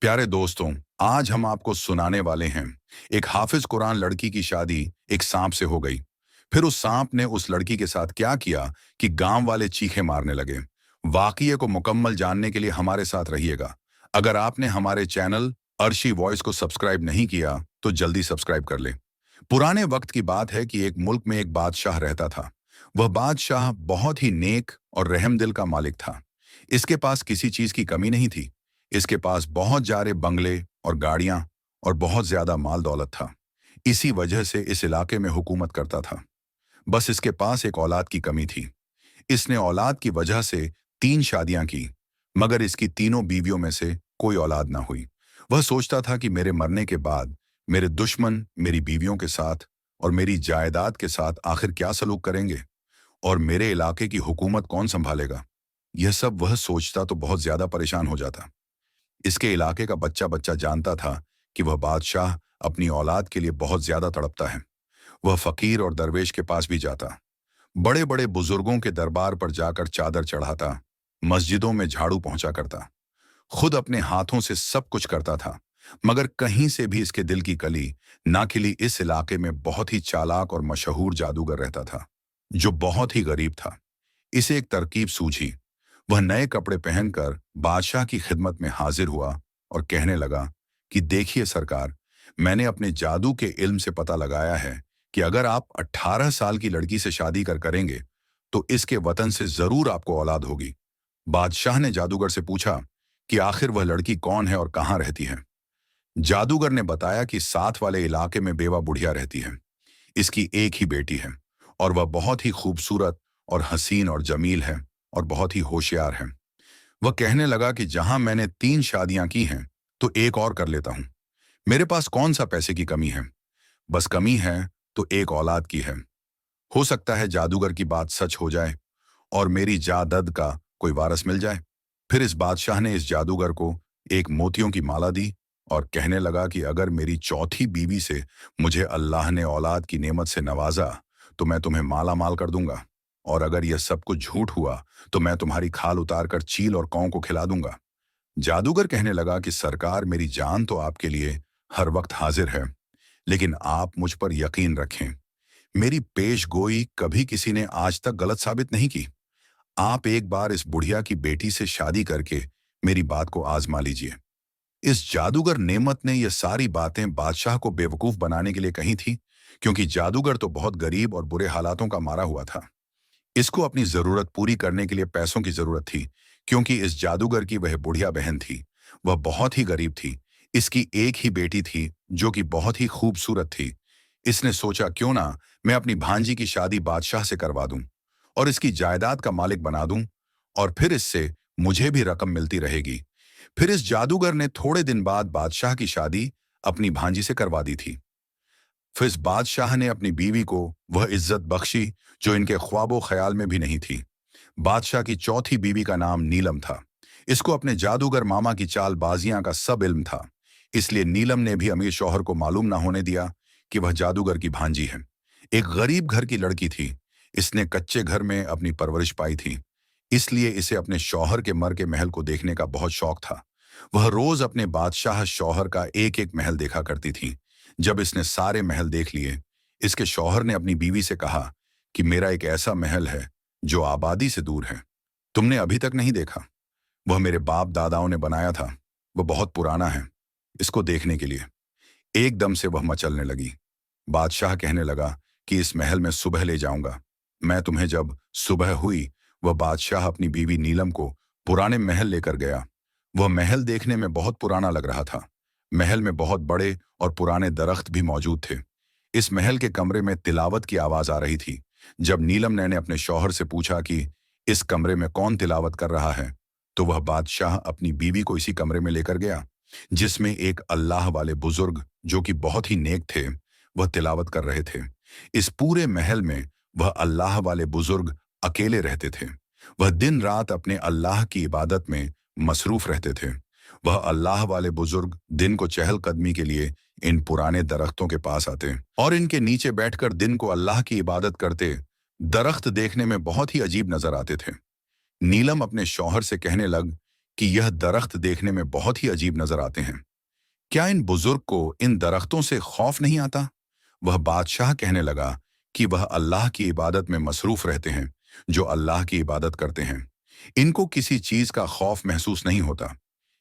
प्यारे दोस्तों, आज हम आपको सुनाने वाले हैं। एक हाफिज कुरान लड़की की शादी एक सांप से हो गई। फिर उस सांप ने उस लड़की के साथ क्या किया कि गांव वाले चीखे मारने लगे। वाकये को मुकम्मल जानने के लिए हमारे साथ रहिएगा। अगर आपने हमारे चैनल अर्शी वॉइस को सब्सक्राइब नहीं किया तो जल्दी सब्सक्राइब कर ले। पुराने वक्त की बात है कि एक मुल्क में एक बादशाह रहता था। वह बादशाह बहुत ही नेक और रहमदिल का मालिक था। इसके पास किसी चीज की कमी नहीं थी। इसके पास बहुत सारे बंगले और गाड़ियां और बहुत ज्यादा माल दौलत था। इसी वजह से इस इलाके में हुकूमत करता था। बस इसके पास एक औलाद की कमी थी। इसने औलाद की वजह से 3 शादियां की, मगर इसकी तीनों बीवियों में से कोई औलाद ना हुई। वह सोचता था कि मेरे मरने के बाद मेरे दुश्मन मेरी बीवियों के साथ और मेरी जायदाद के साथ आखिर क्या सलूक करेंगे, और मेरे इलाके की हुकूमत कौन संभालेगा। यह सब वह सोचता तो बहुत ज्यादा परेशान हो जाता। इसके इलाके का बच्चा बच्चा जानता था कि वह बादशाह अपनी औलाद के लिए बहुत ज्यादा तड़पता है। वह फकीर और दरवेश के पास भी जाता, बड़े बड़े बुजुर्गों के दरबार पर जाकर चादर चढ़ाता, मस्जिदों में झाड़ू पहुंचा करता, खुद अपने हाथों से सब कुछ करता था। मगर कहीं से भी इसके दिल की कली ना खिली। इस इलाके में बहुत ही चालाक और मशहूर जादूगर रहता था, जो बहुत ही गरीब था। इसे एक तरकीब सूझी। वह नए कपड़े पहनकर बादशाह की खिदमत में हाजिर हुआ और कहने लगा कि देखिए सरकार, मैंने अपने जादू के इल्म से पता लगाया है कि अगर आप 18 साल की लड़की से शादी करेंगे तो इसके वतन से जरूर आपको औलाद होगी। बादशाह ने जादूगर से पूछा कि आखिर वह लड़की कौन है और कहाँ रहती है। जादूगर ने बताया कि साथ वाले इलाके में बेवा बुढ़िया रहती है। इसकी एक ही बेटी है और वह बहुत ही खूबसूरत और हसीन और जमील है और बहुत ही होशियार है। वह कहने लगा कि जहां मैंने 3 शादियां की हैं तो एक और कर लेता हूं। मेरे पास कौन सा पैसे की कमी है, बस कमी है तो एक औलाद की है। हो सकता है जादूगर की बात सच हो जाए और मेरी जायदाद का कोई वारस मिल जाए। फिर इस बादशाह ने इस जादूगर को एक मोतियों की माला दी और कहने लगा कि अगर मेरी चौथी बीवी से मुझे अल्लाह ने औलाद की नेमत से नवाजा तो मैं तुम्हें माला माल कर दूंगा, और अगर यह सब कुछ झूठ हुआ तो मैं तुम्हारी खाल उतार कर चील और कौं को खिला दूंगा। जादूगर कहने लगा कि सरकार, मेरी जान तो आपके लिए हर वक्त हाजिर है, लेकिन आप मुझ पर यकीन रखें, मेरी पेश गोई कभी किसी ने आज तक गलत साबित नहीं की। आप एक बार इस बुढ़िया की बेटी से शादी करके मेरी बात को आजमा लीजिए। इस जादूगर नेमत ने यह सारी बातें बादशाह को बेवकूफ बनाने के लिए कही थी, क्योंकि जादूगर तो बहुत गरीब और बुरे हालातों का मारा हुआ था। इसको अपनी जरूरत पूरी करने के लिए पैसों की जरूरत थी, क्योंकि इस जादूगर की वह बुढ़िया बहन थी। वह बहुत ही गरीब थी। इसकी एक ही बेटी थी जो कि बहुत ही खूबसूरत थी। इसने सोचा क्यों ना मैं अपनी भांजी की शादी बादशाह से करवा दूं और इसकी जायदाद का मालिक बना दूं, और फिर इससे मुझे भी रकम मिलती रहेगी। फिर इस जादूगर ने थोड़े दिन बाद बादशाह की शादी अपनी भांजी से करवा दी थी। फिर इस बादशाह ने अपनी बीवी को वह इज्जत बख्शी जो इनके ख्वाबो ख्याल में भी नहीं थी। बादशाह की चौथी बीवी का नाम नीलम था। इसको अपने जादूगर मामा की चालबाजियां का सब इल्म था, इसलिए नीलम ने भी अमीर शौहर को मालूम ना होने दिया कि वह जादूगर की भांजी है। एक गरीब घर की लड़की थी। इसने कच्चे घर में अपनी परवरिश पाई थी, इसलिए इसे अपने शौहर के मर के महल को देखने का बहुत शौक था। वह रोज अपने बादशाह शौहर का एक एक महल देखा करती थी। जब इसने सारे महल देख लिए, इसके शौहर ने अपनी बीवी से कहा कि मेरा एक ऐसा महल है जो आबादी से दूर है, तुमने अभी तक नहीं देखा। वह मेरे बाप दादाओं ने बनाया था। वह बहुत पुराना है, इसको देखने के लिए। एकदम से वह मचलने लगी। बादशाह कहने लगा कि इस महल में सुबह ले जाऊंगा मैं तुम्हें। जब सुबह हुई, वह बादशाह अपनी बीवी नीलम को पुराने महल लेकर गया। वह महल देखने में बहुत पुराना लग रहा था। महल में बहुत बड़े और पुराने दरख्त भी मौजूद थे। इस महल के कमरे में तिलावत की आवाज आ रही थी। जब नीलम ने अपने शौहर से पूछा कि इस कमरे में कौन तिलावत कर रहा है, तो वह बादशाह अपनी बीवी को इसी कमरे में लेकर गया, जिसमें एक अल्लाह वाले बुजुर्ग जो कि बहुत ही नेक थे, वह तिलावत कर रहे थे। इस पूरे महल में वह अल्लाह वाले बुजुर्ग अकेले रहते थे। वह दिन रात अपने अल्लाह की इबादत में मसरूफ रहते थे। वह अल्लाह वाले बुजुर्ग दिन को चहलकदमी के लिए इन पुराने दरख्तों के पास आते और इनके नीचे बैठकर दिन को अल्लाह की इबादत करते। दरख्त देखने में बहुत ही अजीब नजर आते थे। नीलम अपने शौहर से कहने लग कि यह दरख्त देखने में बहुत ही अजीब नजर आते हैं। क्या इन बुजुर्ग को इन दरख्तों से खौफ नहीं आता? वह बादशाह कहने लगा कि वह अल्लाह की इबादत में मसरूफ रहते हैं, जो अल्लाह की इबादत करते हैं। इनको किसी चीज का खौफ महसूस नहीं होता।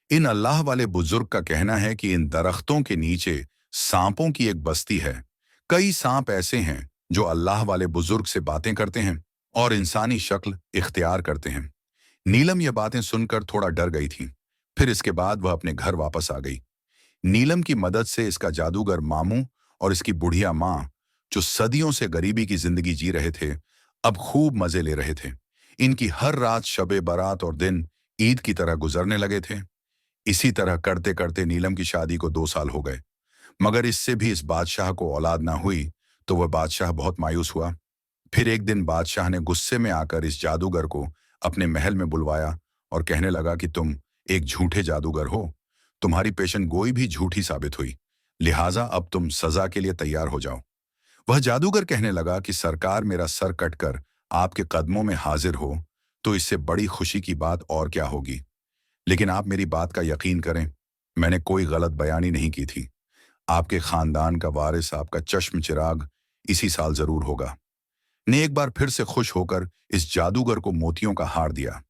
इन अल्लाह वाले बुजुर्ग का कहना है कि इन दरख्तों के नीचे सांपों की एक बस्ती है। कई सांप ऐसे हैं जो अल्लाह वाले बुजुर्ग से बातें करते हैं और इंसानी शक्ल इख्तियार करते हैं। नीलम यह बातें सुनकर थोड़ा डर गई थी। फिर इसके बाद वह अपने घर वापस आ गई। नीलम की मदद से इसका जादूगर मामू और इसकी बुढ़िया माँ, जो सदियों से गरीबी की जिंदगी जी रहे थे, अब खूब मजे ले रहे थे। इनकी हर रात शबे बारात और दिन ईद की तरह गुजरने लगे थे। इसी तरह करते करते नीलम की शादी को 2 साल हो गए, मगर इससे भी इस बादशाह को औलाद ना हुई, तो वह बादशाह बहुत मायूस हुआ। फिर एक दिन बादशाह ने गुस्से में आकर इस जादूगर को अपने महल में बुलवाया और कहने लगा कि तुम एक झूठे जादूगर हो। तुम्हारी पेशन गोई भी झूठी साबित हुई, लिहाजा अब तुम सजा के लिए तैयार हो जाओ। वह जादूगर कहने लगा कि सरकार मेरा सर कटकर आपके कदमों में हाजिर हो, तो इससे बड़ी खुशी की बात और क्या होगी। लेकिन आप मेरी बात का यकीन करें, मैंने कोई गलत बयानी नहीं की थी। आपके खानदान का वारिस, आपका चश्म चिराग इसी साल जरूर होगा। ने एक बार फिर से खुश होकर इस जादूगर को मोतियों का हार दिया।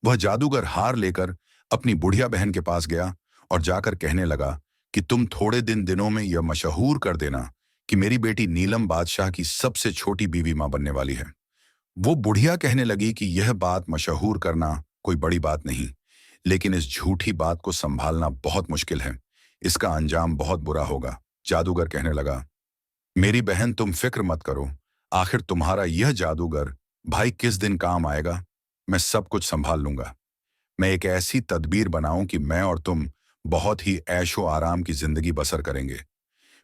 वह जादूगर हार लेकर अपनी बुढ़िया बहन के पास गया और जाकर कहने लगा कि तुम थोड़े दिनों में यह मशहूर कर देना कि मेरी बेटी नीलम बादशाह की सबसे छोटी बीवी मां बनने वाली है। वो बुढ़िया कहने लगी कि यह बात मशहूर करना कोई बड़ी बात नहीं, लेकिन इस झूठी बात को संभालना बहुत मुश्किल है। इसका अंजाम बहुत बुरा होगा। जादूगर कहने लगा, मेरी बहन तुम फिक्र मत करो, आखिर तुम्हारा यह जादूगर भाई किस दिन काम आएगा। मैं सब कुछ संभाल लूंगा। मैं एक ऐसी तदबीर बनाऊं कि मैं और तुम बहुत ही ऐशो आराम की जिंदगी बसर करेंगे।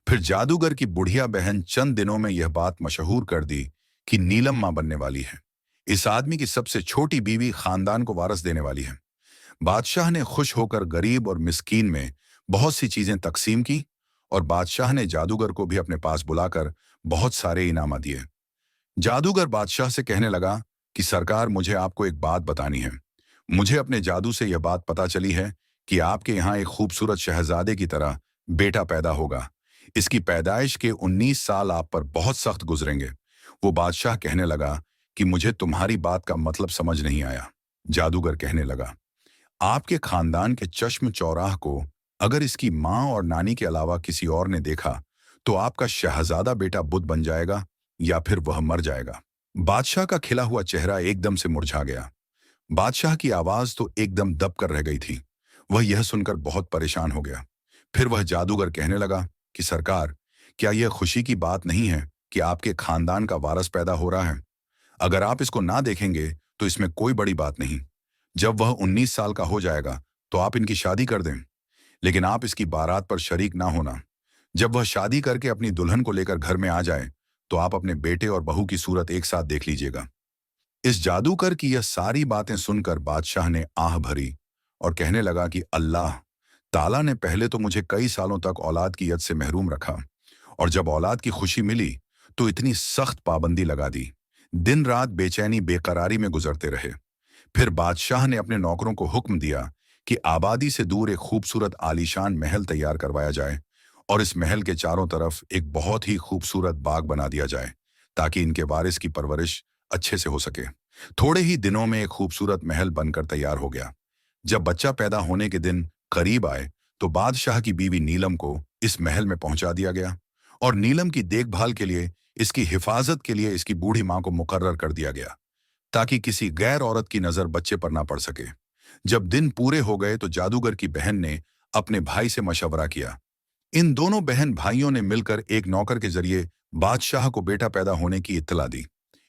फिर जादूगर की बुढ़िया बहन चंद दिनों में यह बात मशहूर कर दी कि नीलम मां बनने वाली है। इस आदमी की सबसे छोटी बीवी खानदान को वारस देने वाली है। बादशाह ने खुश होकर गरीब और मिस्कीन में बहुत सी चीजें तकसीम की और बादशाह ने जादूगर को भी अपने पास बुलाकर बहुत सारे इनाम दिए। जादूगर बादशाह से कहने लगा कि सरकार, मुझे आपको एक बात बतानी है। मुझे अपने जादू से यह बात पता चली है कि आपके यहाँ एक खूबसूरत शहजादे की तरह बेटा पैदा होगा। इसकी पैदाइश के 19 साल आप पर बहुत सख्त गुजरेंगे। वो बादशाह कहने लगा कि मुझे तुम्हारी बात का मतलब समझ नहीं आया। जादूगर कहने लगा, आपके खानदान के चश्म चौराह को अगर इसकी माँ और नानी के अलावा किसी और ने देखा, तो आपका शहजादा बेटा बुद्ध बन जाएगा या फिर वह मर जाएगा। बादशाह का खिला हुआ चेहरा एकदम से मुरझा गया। बादशाह की आवाज तो एकदम दब कर रह गई थी। वह यह सुनकर बहुत परेशान हो गया। फिर वह जादूगर कहने लगा कि सरकार, क्या यह खुशी की बात नहीं है कि आपके खानदान का वारस पैदा हो रहा है? अगर आप इसको ना देखेंगे तो इसमें कोई बड़ी बात नहीं। जब वह 19 साल का हो जाएगा तो आप इनकी शादी कर दें, लेकिन आप इसकी बारात पर शरीक ना होना। जब वह शादी करके अपनी दुल्हन को लेकर घर में आ जाए, तो आप अपने बेटे और बहू की सूरत एक साथ देख लीजिएगा। इस जादूगर की यह सारी बातें सुनकर बादशाह ने आह भरी और कहने लगा कि अल्लाह ताला ने पहले तो मुझे कई सालों तक औलाद की यद से महरूम रखा, और जब औलाद की खुशी मिली तो इतनी सख्त पाबंदी लगा दी। दिन रात बेचैनी बेकरारी में गुजरते रहे। फिर बादशाह ने अपने नौकरों को हुक्म दिया कि आबादी से दूर एक खूबसूरत आलीशान महल तैयार करवाया जाए और इस महल के चारों तरफ एक बहुत ही खूबसूरत बाग बना दिया जाए, ताकि इनके वारिस की परवरिश अच्छे से हो सके। थोड़े ही दिनों में एक खूबसूरत महल बनकर तैयार हो गया। जब बच्चा पैदा होने के दिन करीब आए, तो बादशाह की बीवी नीलम को इस महल में पहुंचा दिया गया और नीलम की देखभाल के लिए, इसकी हिफाजत के लिए इसकी बूढ़ी मां को मुकर्रर कर दिया गया, ताकि किसी गैर औरत की नजर बच्चे पर ना पड़ सके। जब दिन पूरे हो गए तो जादूगर की बहन ने अपने भाई से मशवरा किया। इन दोनों बहन भाइयों ने मिलकर एक नौकर के जरिए बादशाह को बेटा पैदा होने की इत्तला दी।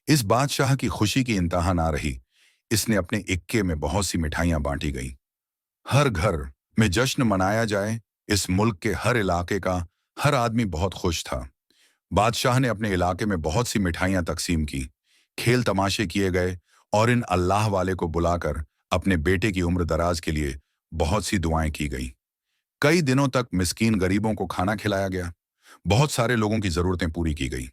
इस बादशाह की खुशी की इंतहा ना रही। इसने अपने इक्के में बहुत सी मिठाइयां बांटी गईं। हर घर में जश्न मनाया जाए, इस मुल्क के हर इलाके का हर आदमी बहुत खुश था। बादशाह ने अपने इलाके में बहुत सी मिठाइयां तकसीम की, खेल तमाशे किए गए और इन अल्लाह वाले को बुलाकर अपने बेटे की उम्र दराज के लिए बहुत सी दुआएं की गई। कई दिनों तक मिस्कीन गरीबों को खाना खिलाया गया। बहुत सारे लोगों की जरूरतें पूरी की गई।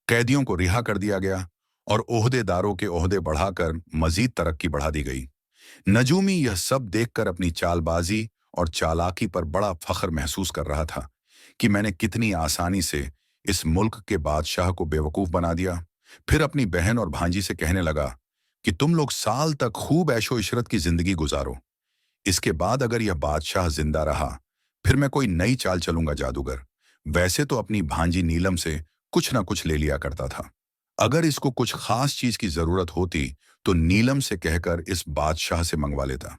कैदियों को रिहा कर दिया गया और ओहदेदारों के ओहदे बढ़ाकर मजीद तरक्की बढ़ा दी गई। नजूमी यह सब देखकर अपनी चालबाजी और चालाकी पर बड़ा फख्र महसूस कर रहा था कि मैंने कितनी आसानी से इस मुल्क के बादशाह को बेवकूफ बना दिया। फिर अपनी बहन और भांजी से कहने लगा कि तुम लोग साल तक खूब ऐशो इशरत की जिंदगी गुजारो। इसके बाद अगर यह बादशाह जिंदा रहा, फिर मैं कोई नई चाल चलूंगा जादूगर। वैसे तो अपनी भांजी नीलम से कुछ ना कुछ ले लिया करता था। अगर इसको कुछ खास चीज की जरूरत होती तो नीलम से कहकर इस बादशाह से मंगवा लेता।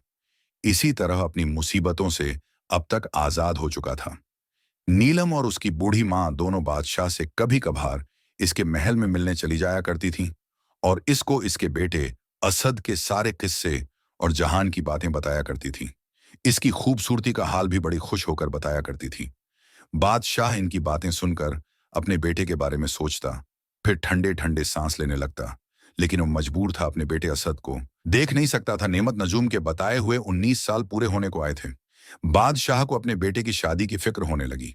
इसी तरह अपनी मुसीबतों से अब तक आजाद हो चुका था। नीलम और उसकी बूढ़ी माँ दोनों बादशाह से कभी कभार इसके महल में मिलने चली जाया करती थीं और इसको इसके बेटे असद के सारे किस्से और जहान की बातें बताया करती थीं। इसकी खूबसूरती का हाल भी बड़ी खुश होकर बताया करती थी। बादशाह इनकी बातें सुनकर अपने बेटे के बारे में सोचता, फिर ठंडे ठंडे सांस लेने लगता। लेकिन वो मजबूर था अपने बेटे असद को देख नहीं सकता था। नेमत नजूम के बताए हुए 19 साल पूरे होने को आए थे। बादशाह को अपने बेटे की शादी की फिक्र होने लगी।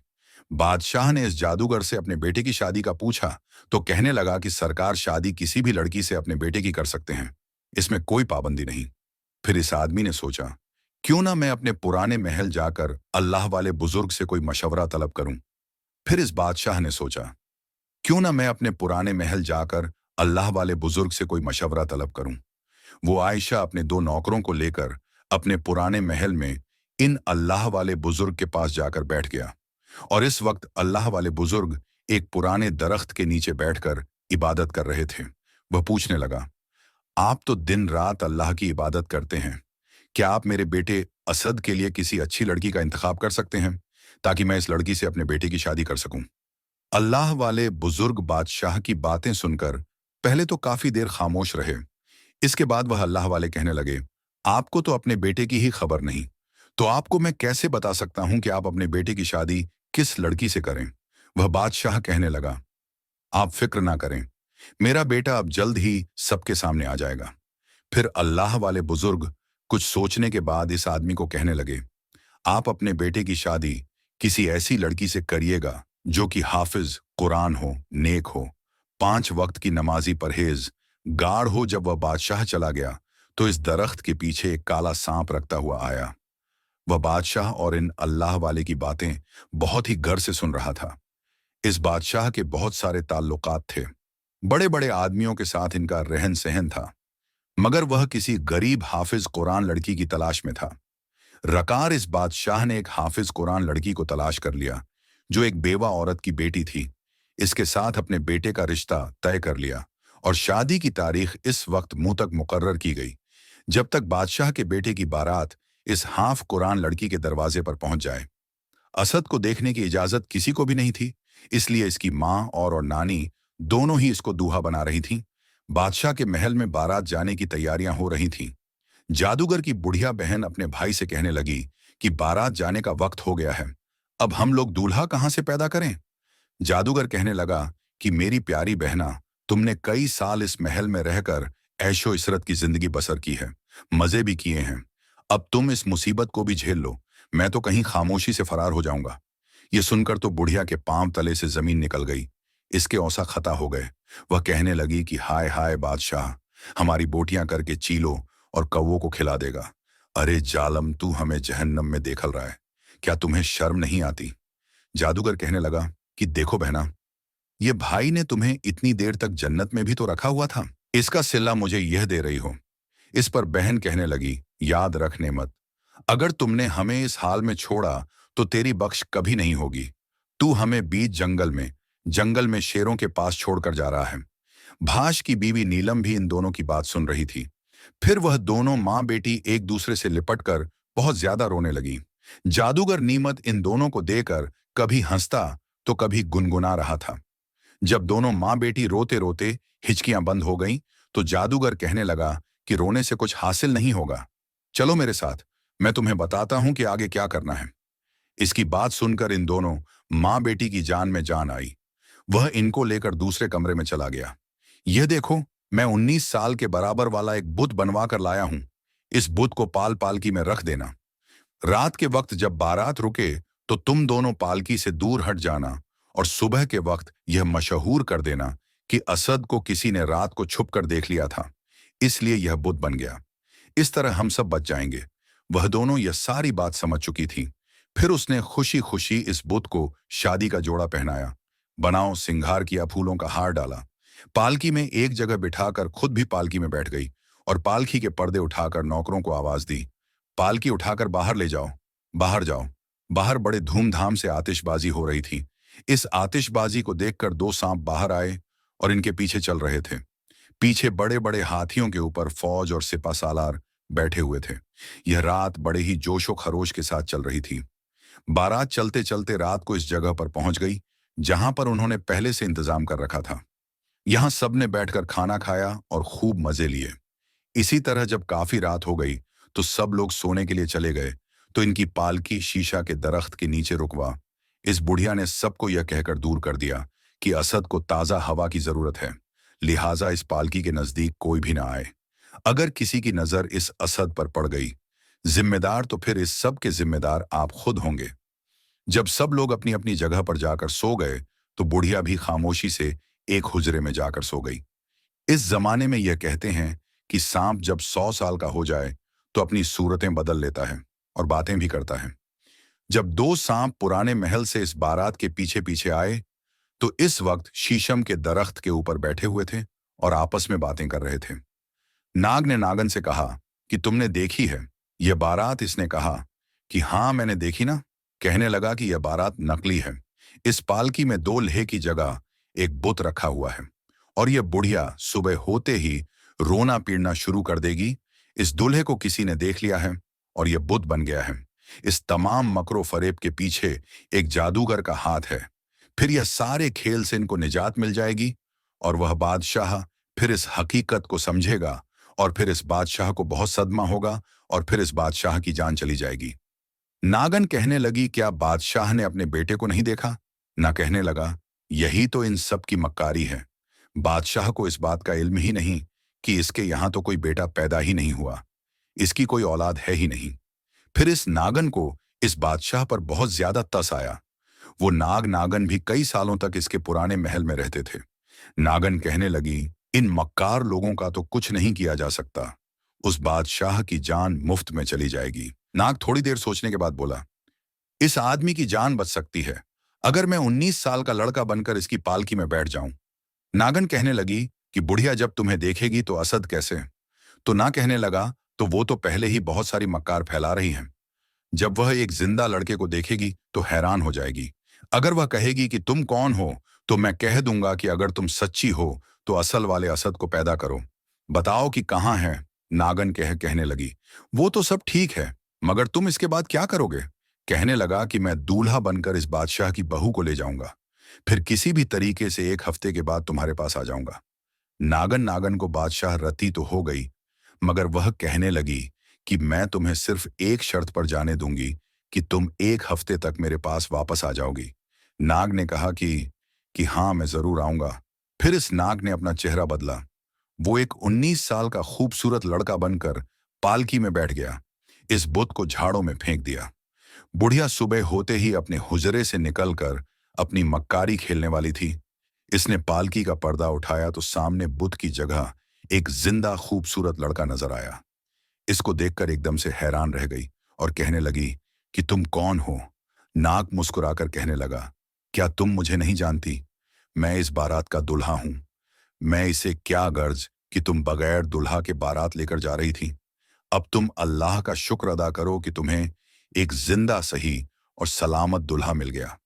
बादशाह ने इस जादूगर से अपने बेटे की शादी का पूछा तो कहने लगा कि सरकार शादी किसी भी लड़की से अपने बेटे की कर सकते हैं, इसमें कोई पाबंदी नहीं। फिर इस आदमी ने सोचा, क्यों ना मैं अपने पुराने महल जाकर अल्लाह वाले बुजुर्ग से कोई मशवरा तलब करूं। फिर इस बादशाह ने सोचा, क्यों ना मैं अपने पुराने महल जाकर अल्लाह वाले बुजुर्ग से कोई मशवरा तलब करूं। वो आयशा अपने 2 नौकरों को लेकर अपने पुराने महल में इन अल्लाह वाले बुजुर्ग के पास जाकर बैठ गया और इस वक्त अल्लाह वाले बुजुर्ग एक पुराने दरख्त के नीचे बैठकर इबादत कर रहे थे। वह पूछने लगा, आप तो दिन रात अल्लाह की इबादत करते हैं, क्या आप मेरे बेटे असद के लिए किसी अच्छी लड़की का इंतखाब कर सकते हैं ताकि मैं इस लड़की से अपने बेटे की शादी कर सकूं। अल्लाह वाले बुजुर्ग बादशाह की बातें सुनकर पहले तो काफी देर खामोश रहे। इसके बाद वह अल्लाह वाले कहने लगे, आपको तो अपने बेटे की ही खबर नहीं, तो आपको मैं कैसे बता सकता हूं कि आप अपने बेटे की शादी किस लड़की से करें। वह बादशाह कहने लगा, आप फिक्र ना करें, मेरा बेटा अब जल्द ही सबके सामने आ जाएगा। फिर अल्लाह वाले बुजुर्ग कुछ सोचने के बाद इस आदमी को कहने लगे, आप अपने बेटे की शादी किसी ऐसी लड़की से करिएगा जो कि हाफिज कुरान हो, नेक हो, 5 वक्त की नमाजी, परहेज गाढ़ हो। जब वह बादशाह चला गया तो इस दरख्त के पीछे एक काला सांप रखता हुआ आया। वह बादशाह और इन अल्लाह वाले की बातें बहुत ही गर्व से सुन रहा था। इस बादशाह के बहुत सारे ताल्लुकात थे, बड़े बड़े आदमियों के साथ इनका रहन सहन था, मगर वह किसी गरीब हाफिज कुरान लड़की की तलाश में था। रकार इस बादशाह ने एक हाफिज कुरान लड़की को तलाश कर लिया जो एक बेवा औरत की बेटी थी। इसके साथ अपने बेटे का रिश्ता तय कर लिया और शादी की तारीख इस वक्त मुंह तक मुकर्रर की गई जब तक बादशाह के बेटे की बारात इस हाफ कुरान लड़की के दरवाजे पर पहुंच जाए। असद को देखने की इजाजत किसी को भी नहीं थी, इसलिए इसकी माँ और नानी दोनों ही इसको दूल्हा बना रही थीं। बादशाह के महल में बारात जाने की तैयारियां हो रही थीं। जादूगर की बुढ़िया बहन अपने भाई से कहने लगी कि बारात जाने का वक्त हो गया है, अब हम लोग दूल्हा कहां से पैदा करें। जादूगर कहने लगा कि मेरी प्यारी बहना, तुमने कई साल इस महल में रहकर ऐशो इशरत की जिंदगी बसर की है, मजे भी किए हैं। अब तुम इस मुसीबत को भी झेल लो, मैं तो कहीं खामोशी से फरार हो जाऊंगा। ये सुनकर तो बुढ़िया के पांव तले से जमीन निकल गई, इसके औसा खता हो गए। वह कहने लगी कि हाय हाय बादशाह, हमारी बोटियां करके चीलो और कौवों को खिला देगा। अरे जालम, तू हमें जहन्नम में देखल रहा है, क्या तुम्हें शर्म नहीं आती। जादूगर कहने लगा कि देखो बहना, ये भाई ने तुम्हें इतनी देर तक जन्नत में भी तो रखा हुआ था, इसका सिला मुझे यह दे रही हो। इस पर बहन कहने लगी, याद रखने मत, अगर तुमने हमें इस हाल में छोड़ा तो तेरी बख्श कभी नहीं होगी। तू हमें बीच जंगल में शेरों के पास छोड़कर जा रहा है। भाश की बीवी नीलम भी इन दोनों की बात सुन रही थी। फिर वह दोनों माँ बेटी एक दूसरे से लिपटकर बहुत ज्यादा रोने लगी। जादूगर नीमत इन दोनों को देकर कभी हंसता तो कभी गुनगुना रहा था। जब दोनों माँ बेटी रोते रोते हिचकियां बंद हो गईं, तो जादूगर कहने लगा कि रोने से कुछ हासिल नहीं होगा, चलो मेरे साथ, मैं तुम्हें बताता हूं कि आगे क्या करना है। इसकी बात सुनकर इन दोनों माँ बेटी की जान में जान आई। वह इनको लेकर दूसरे कमरे में चला गया। यह देखो, मैं 19 साल के बराबर वाला एक बुत बनवा कर लाया हूं, इस बुत को पालकी में रख देना। रात के वक्त जब बारात रुके तो तुम दोनों पालकी से दूर हट जाना और सुबह के वक्त यह मशहूर कर देना कि असद को किसी ने रात को छुप कर देख लिया था, इसलिए यह बुत बन गया। इस तरह हम सब बच जाएंगे। वह दोनों यह सारी बात समझ चुकी थी। फिर उसने खुशी खुशी इस बुत को शादी का जोड़ा पहनाया, बनाओ सिंगार किया, फूलों का हार डाला, पालकी में एक जगह बिठाकर खुद भी पालकी में बैठ गई और पालकी के पर्दे उठाकर नौकरों को आवाज दी, पालकी उठाकर बाहर ले जाओ, बाहर जाओ। बाहर बड़े धूमधाम से आतिशबाजी हो रही थी। इस आतिशबाजी को देखकर दो सांप बाहर आए और इनके पीछे चल रहे थे। पीछे बड़े बड़े हाथियों के ऊपर फौज और सिपा सालार बैठे हुए थे। यह रात बड़े ही जोशो खरोश के साथ चल रही थी। बारात चलते चलते रात को इस जगह पर पहुंच गई जहां पर उन्होंने पहले से इंतजाम कर रखा था। यहां सबने बैठकर खाना खाया और खूब मजे लिए। इसी तरह जब काफी रात हो गई तो सब लोग सोने के लिए चले गए तो इनकी पालकी शीशा के दरख्त के नीचे रुकवा। इस बुढ़िया ने सबको यह कहकर दूर कर दिया कि असद को ताजा हवा की जरूरत है, लिहाजा इस पालकी के नजदीक कोई भी ना आए। अगर किसी की नजर इस असद पर पड़ गई, जिम्मेदार तो फिर इस सब के जिम्मेदार आप खुद होंगे। जब सब लोग अपनी अपनी जगह पर जाकर सो गए तो बुढ़िया भी खामोशी से एक हुजरे में जाकर सो गई। इस जमाने में यह कहते हैं कि सांप जब 100 साल का हो जाए तो अपनी सूरतें बदल लेता है और बातें भी करता है। जब दो सांप पुराने महल से इस बारात के पीछे पीछे आए तो इस वक्त शीशम के दरख्त के ऊपर बैठे हुए थे और आपस में बातें कर रहे थे। नाग ने नागन से कहा कि तुमने देखी है यह बारात? इसने कहा कि हाँ मैंने देखी ना। कहने लगा कि यह बारात नकली है। इस पालकी में 2 लोहे की जगह एक बुत रखा हुआ है और यह बुढ़िया सुबह होते ही रोना पीटना शुरू कर देगी। इस दूल्हे को किसी ने देख लिया है और यह बुत बन गया है। इस तमाम मकरो फरेब के पीछे एक जादूगर का हाथ है। फिर यह सारे खेल से इनको निजात मिल जाएगी और वह बादशाह फिर इस हकीकत को समझेगा और फिर इस बादशाह को बहुत सदमा होगा और फिर इस बादशाह की जान चली जाएगी। नागन कहने लगी, क्या बादशाह ने अपने बेटे को नहीं देखा? ना कहने लगा, यही तो इन सब की मक्कारी है। बादशाह को इस बात का इल्म ही नहीं कि इसके यहां तो कोई बेटा पैदा ही नहीं हुआ, इसकी कोई औलाद है ही नहीं। फिर इस नागन को इस बादशाह पर बहुत ज्यादा तस आया। वो नाग नागन भी कई सालों तक इसके पुराने महल में रहते थे। नागन कहने लगी, इन मक्कार लोगों का तो कुछ नहीं किया जा सकता, उस बादशाह की जान मुफ्त में चली जाएगी। नाग थोड़ी देर सोचने के बाद बोला, इस आदमी की जान बच सकती है अगर मैं 19 साल का लड़का बनकर इसकी पालकी में बैठ जाऊं। नागन कहने लगी कि बुढ़िया जब तुम्हें देखेगी तो असद कैसे? तो ना कहने लगा, तो वो तो पहले ही बहुत सारी मक्कार फैला रही हैं। जब वह एक जिंदा लड़के को देखेगी तो हैरान हो जाएगी। अगर वह कहेगी कि तुम कौन हो तो मैं कह दूंगा कि अगर तुम सच्ची हो तो असल वाले असद को पैदा करो, बताओ कि कहाँ है? नागन कहने लगी, वो तो सब ठीक है मगर तुम इसके बाद क्या करोगे? कहने लगा कि मैं दूल्हा बनकर इस बादशाह की बहू को ले जाऊंगा, फिर किसी भी तरीके से 1 हफ्ते के बाद तुम्हारे पास आ जाऊंगा। नागन नागन को बादशाह रती तो हो गई मगर वह कहने लगी कि मैं तुम्हें सिर्फ एक शर्त पर जाने दूंगी कि तुम 1 हफ्ते तक मेरे पास वापस आ जाओगी। नाग ने कहा कि हाँ मैं जरूर आऊंगा। फिर इस नाग ने अपना चेहरा बदला। वो एक 19 साल का खूबसूरत लड़का बनकर पालकी में बैठ गया। इस बुत को झाड़ों में फेंक दिया। बुढ़िया सुबह होते ही अपने हुजरे से निकलकर अपनी मक्कारी खेलने वाली थी। इसने पालकी का पर्दा उठाया तो सामने बुत की जगह एक जिंदा खूबसूरत लड़का नजर आया। इसको देखकर एकदम से हैरान रह गई और कहने लगी कि तुम कौन हो? नाग मुस्कुराकर कहने लगा, क्या तुम मुझे नहीं जानती? मैं इस बारात का दुल्हा हूं। मैं इसे क्या गर्ज कि तुम बगैर दुल्हा के बारात लेकर जा रही थी। अब तुम अल्लाह का शुक्र अदा करो कि तुम्हें एक जिंदा सही और सलामत दुल्हा मिल गया।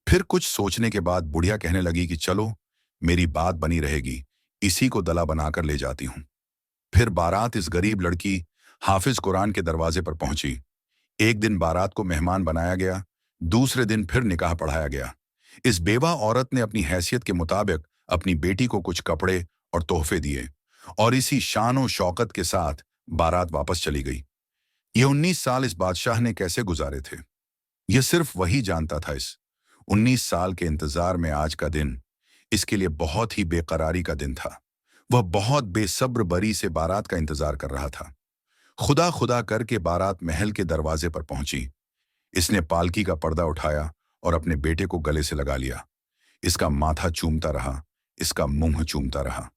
फिर कुछ सोचने के बाद बुढ़िया कहने लगी कि चलो मेरी बात बनी रहेगी, इसी को दला बनाकर ले जाती हूं। फिर बारात इस गरीब लड़की हाफिज कुरान के दरवाजे पर पहुंची। एक दिन बारात को मेहमान बनाया गया, दूसरे दिन फिर निकाह पढ़ाया गया। इस बेवा औरत ने अपनी हैसियत के मुताबिक अपनी बेटी को कुछ कपड़े और तोहफे दिए और इसी शान शौकत के साथ बारात वापस चली गई। ये 19 साल इस बादशाह ने कैसे गुजारे थे, यह सिर्फ वही जानता था। इस 19 साल के इंतजार में आज का दिन इसके लिए बहुत ही बेकरारी का दिन था। वह बहुत बेसब्र बरी से बारात का इंतजार कर रहा था। खुदा खुदा करके बारात महल के दरवाजे पर पहुंची। इसने पालकी का पर्दा उठाया और अपने बेटे को गले से लगा लिया। इसका माथा चूमता रहा, इसका मुंह चूमता रहा,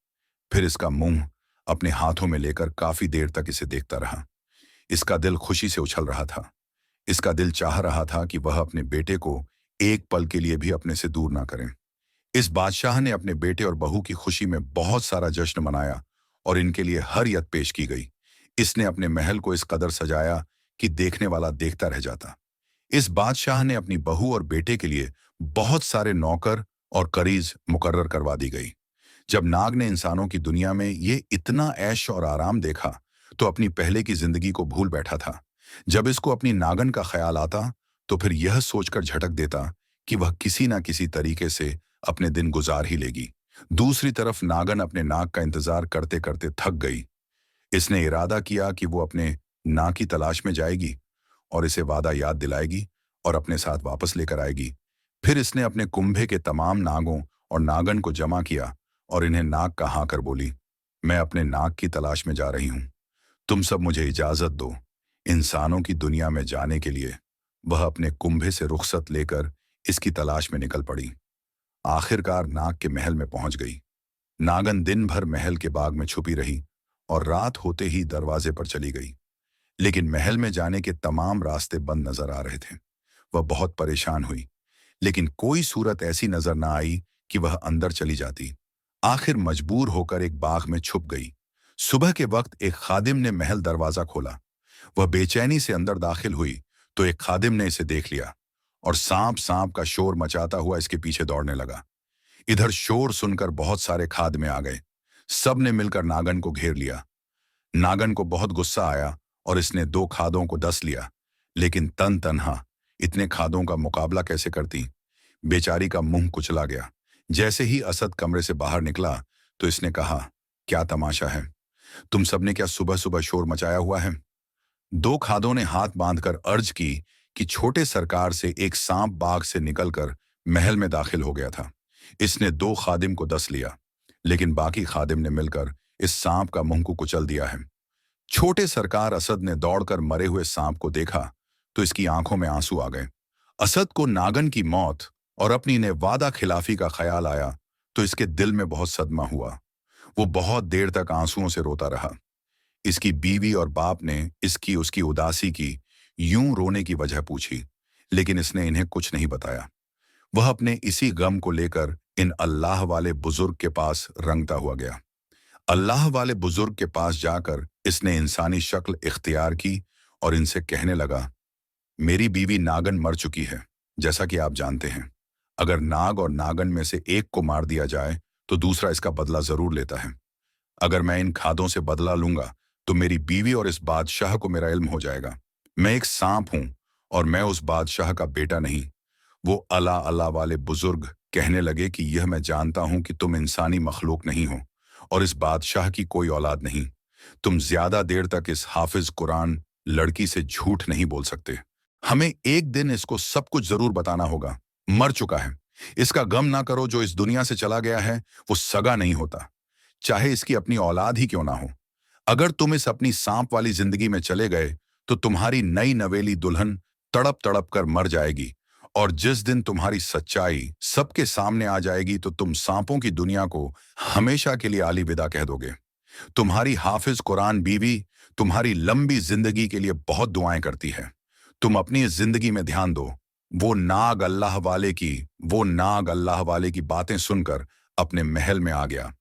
फिर इसका मुंह अपने हाथों में लेकर काफी देर तक इसे देखता रहा। इसका दिल खुशी से उछल रहा था। इसका दिल चाह रहा था कि वह अपने बेटे को एक पल के लिए भी अपने से दूर ना करें। इस बादशाह ने अपने बेटे और बहू की खुशी में बहुत सारा जश्न मनाया और इनके लिए हर यत पेश की गई। इसने अपने महल को इस कदर सजाया कि देखने वाला देखता रह जाता। इस बादशाह ने अपनी बहू और बेटे के लिए बहुत सारे नौकर और करीज मुकर्रर करवा दी गई। जब नाग ने इंसानों की दुनिया में ये इतना ऐश और आराम देखा तो अपनी पहले की जिंदगी को भूल बैठा था। जब इसको अपनी नागन का ख्याल आता तो फिर यह सोचकर झटक देता कि वह किसी ना किसी तरीके से अपने दिन गुजार ही लेगी। दूसरी तरफ नागन अपने नाग का इंतजार करते करते थक गई। इसने इरादा किया कि वो अपने नाग की तलाश में जाएगी और इसे वादा याद दिलाएगी और अपने साथ वापस लेकर आएगी। फिर इसने अपने कुंभे के तमाम नागों और नागन को जमा किया और इन्हें नाग कहा कर बोली, मैं अपने नाग की तलाश में जा रही हूं। तुम सब मुझे इजाजत दो इंसानों की दुनिया में जाने के लिए। वह अपने कुंभे से रुखसत लेकर इसकी तलाश में निकल पड़ी। आखिरकार नाग के महल में पहुंच गई। नागन दिन भर महल के बाग में छुपी रही और रात होते ही दरवाजे पर चली गई। लेकिन महल में जाने के तमाम रास्ते बंद नजर आ रहे थे। वह बहुत परेशान हुई, लेकिन कोई सूरत ऐसी नजर ना आई कि वह अंदर चली जाती। आखिर मजबूर होकर एक बाग में छुप गई। सुबह के वक्त एक खादिम ने महल दरवाजा खोला। वह बेचैनी से अंदर दाखिल हुई तो एक खादिम ने इसे देख लिया और सांप सांप का शोर मचाता हुआ इसके पीछे दौड़ने लगा। इधर शोर सुनकर बहुत सारे खादिम आ गए। सब ने मिलकर नागन को घेर लिया। नागन को बहुत गुस्सा आया और इसने दो खादों को डस लिया, लेकिन तन तनहा इतने खादों का मुकाबला कैसे करती। बेचारी का मुंह कुचला गया। जैसे ही असद कमरे से बाहर निकला तो इसने कहा, क्या तमाशा है, तुम सबने क्या सुबह सुबह शोर मचाया हुआ है। दो खादों ने हाथ बांधकर अर्ज की कि छोटे सरकार से एक सांप बाग से निकलकर महल में दाखिल हो गया था। इसने दो खादिम को डस लिया, लेकिन बाकी खादिम ने मिलकर इस सांप का मुंह को कुचल दिया है। छोटे सरकार असद ने दौड़कर मरे हुए सांप को देखा तो इसकी आंखों में आंसू आ गए। असद को नागन की मौत और अपनी ने वादा खिलाफी का ख्याल आया तो इसके दिल में बहुत सदमा हुआ। वो बहुत देर तक आंसुओं से रोता रहा। इसकी बीवी और बाप ने इसकी उसकी उदासी की यूं रोने की वजह पूछी, लेकिन इसने इन्हें कुछ नहीं बताया। वह अपने इसी गम को लेकर इन अल्लाह वाले बुजुर्ग के पास रंगता हुआ गया। अल्लाह वाले बुजुर्ग के पास जाकर इसने इंसानी शक्ल इख्तियार की और इनसे कहने लगा, मेरी बीवी नागन मर चुकी है, जैसा कि आप जानते हैं। अगर नाग और नागन में से एक को मार दिया जाए तो दूसरा इसका बदला जरूर लेता है। अगर मैं इन खादों से बदला लूंगा तो मेरी बीवी और इस बादशाह को मेरा इल्म हो जाएगा। मैं एक सांप हूं और मैं उस बादशाह का बेटा नहीं। वो अला अल्लाह वाले बुजुर्ग कहने लगे कि यह मैं जानता हूं कि तुम इंसानी मखलूक नहीं हो और इस बादशाह की कोई औलाद नहीं। तुम ज्यादा देर तक इस हाफिज कुरान लड़की से झूठ नहीं बोल सकते। हमें एक दिन इसको सब कुछ जरूर बताना होगा। मर चुका है, इसका गम ना करो। जो इस दुनिया से चला गया है वो सगा नहीं होता, चाहे इसकी अपनी औलाद ही क्यों ना हो। अगर तुम इस अपनी सांप वाली जिंदगी में चले गए तो तुम्हारी नई नवेली दुल्हन तड़प तड़प कर मर जाएगी और जिस दिन तुम्हारी सच्चाई सबके सामने आ जाएगी तो तुम सांपों की दुनिया को हमेशा के लिए अलविदा कह दोगे। तुम्हारी हाफिज कुरान बीवी तुम्हारी लंबी जिंदगी के लिए बहुत दुआएं करती है। तुम अपनी इस जिंदगी में ध्यान दो। वो नाग अल्लाह वाले की बातें सुनकर अपने महल में आ गया।